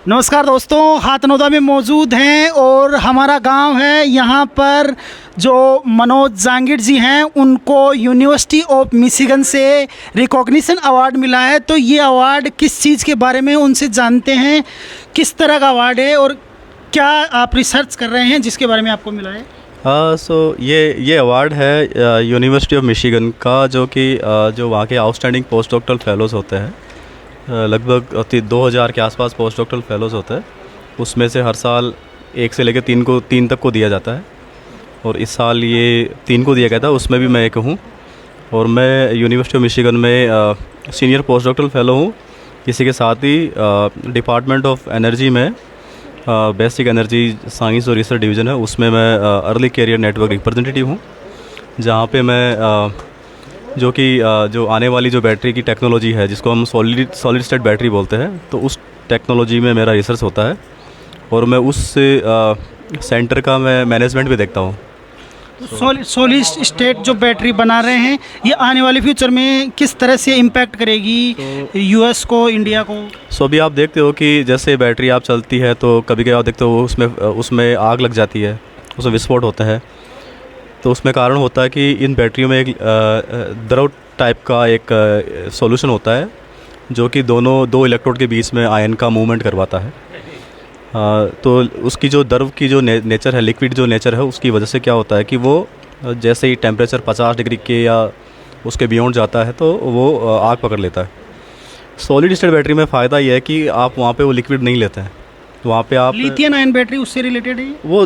नमस्कार दोस्तों, हाथनोदा में मौजूद हैं और हमारा गांव है। यहाँ पर जो मनोज जांगिड़ जी हैं उनको यूनिवर्सिटी ऑफ मिशिगन से रिकॉग्निशन अवार्ड मिला है। तो ये अवार्ड किस चीज़ के बारे में उनसे जानते हैं, किस तरह का अवार्ड है और क्या आप रिसर्च कर रहे हैं जिसके बारे में आपको मिला है। ये अवार्ड है यूनिवर्सिटी ऑफ मिशिगन का, जो वहाँ के आउटस्टैंडिंग पोस्ट डॉक्टरल फेलोज़ होते हैं। लगभग 2000 के आसपास पोस्ट डॉक्टरल फेलोज़ होते हैं। उसमें से हर साल 1 से लेकर 3 तक को दिया जाता है और इस साल ये 3 को दिया गया था, उसमें भी मैं एक हूँ। और मैं यूनिवर्सिटी ऑफ मिशिगन में सीनियर पोस्ट डॉक्टरल फेलो हूँ। इसी के साथ ही डिपार्टमेंट ऑफ एनर्जी में बेसिक एनर्जी साइंस और रिसर्च डिवीज़न है, उसमें मैं अर्ली कैरियर नेटवर्क रिप्रेजेंटेटिव हूँ, जहाँ पे मैं जो आने वाली जो बैटरी की टेक्नोलॉजी है जिसको हम सॉलिड स्टेट बैटरी बोलते हैं, तो उस टेक्नोलॉजी में मेरा रिसर्च होता है और मैं उस सेंटर का मैं मैनेजमेंट भी देखता हूँ। सॉलिड स्टेट जो बैटरी बना रहे हैं ये आने वाले फ्यूचर में किस तरह से इम्पैक्ट करेगी यूएस को, इंडिया को। अभी आप देखते हो कि जैसे बैटरी आप चलती है तो कभी कभी आप देखते हो उसमें आग लग जाती है, उसमें विस्फोट होता है। तो उसमें कारण होता है कि इन बैटरियों में एक द्रव टाइप का एक सॉल्यूशन होता है जो कि दो इलेक्ट्रोड के बीच में आयन का मूवमेंट करवाता है। तो उसकी जो द्रव की जो नेचर है, लिक्विड जो नेचर है, उसकी वजह से क्या होता है कि वो जैसे ही टेम्परेचर 50 डिग्री के या उसके बियॉन्ड जाता है तो वो आग पकड़ लेता है। सॉलिड स्टेट बैटरी में फ़ायदा ये है कि आप वहाँ पे वो लिक्विड नहीं लेते हैं, तो वहाँ पे आप लिथियम आयन बैटरी उससे रिलेटेड है। वो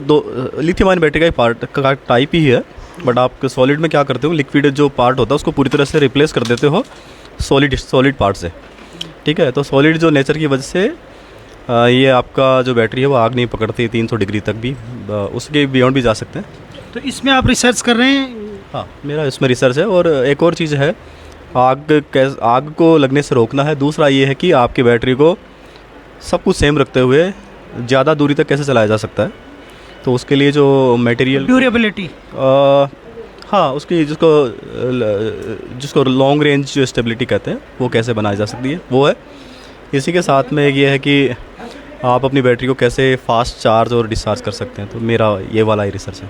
लिथियम आयन बैटरी का ही पार्ट का टाइप ही है, बट आप सॉलिड में क्या करते हो, लिक्विड जो पार्ट होता है उसको पूरी तरह से रिप्लेस कर देते हो सॉलिड पार्ट से। ठीक है, तो सॉलिड जो नेचर की वजह से ये आपका जो बैटरी है वो आग नहीं पकड़ती 300 डिग्री तक भी, उसके बियॉन्ड भी जा सकते हैं। तो इसमें आप रिसर्च कर रहे हैं। हाँ, मेरा इसमें रिसर्च है। और एक और चीज़ है, आग को लगने से रोकना है। दूसरा ये है कि आपकी बैटरी को सब कुछ सेम रखते हुए ज़्यादा दूरी तक कैसे चलाया जा सकता है। तो उसके लिए जो मटेरियल ड्यूरेबिलिटी, हाँ, उसकी जिसको लॉन्ग रेंज जो स्टेबिलिटी कहते हैं वो कैसे बनाई जा सकती है, वो है। इसी के साथ में ये है कि आप अपनी बैटरी को कैसे फास्ट चार्ज और डिस्चार्ज कर सकते हैं। तो मेरा ये वाला ही रिसर्च है।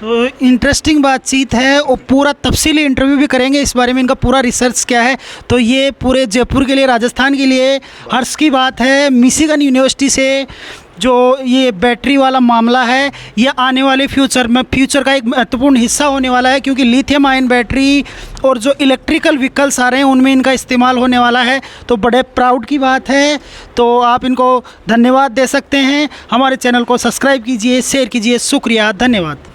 तो इंटरेस्टिंग बातचीत है और पूरा तफसीली इंटरव्यू भी करेंगे इस बारे में, इनका पूरा रिसर्च क्या है। तो ये पूरे जयपुर के लिए, राजस्थान के लिए हर्ष की बात है। मिशिगन यूनिवर्सिटी से जो ये बैटरी वाला मामला है ये आने वाले फ्यूचर का एक महत्वपूर्ण हिस्सा होने वाला है, क्योंकि लिथियम आयन बैटरी और जो इलेक्ट्रिकल व्हीकल्स आ रहे हैं उनमें इनका इस्तेमाल होने वाला है। तो बड़े प्राउड की बात है। तो आप इनको धन्यवाद दे सकते हैं। हमारे चैनल को सब्सक्राइब कीजिए, शेयर कीजिए। शुक्रिया, धन्यवाद।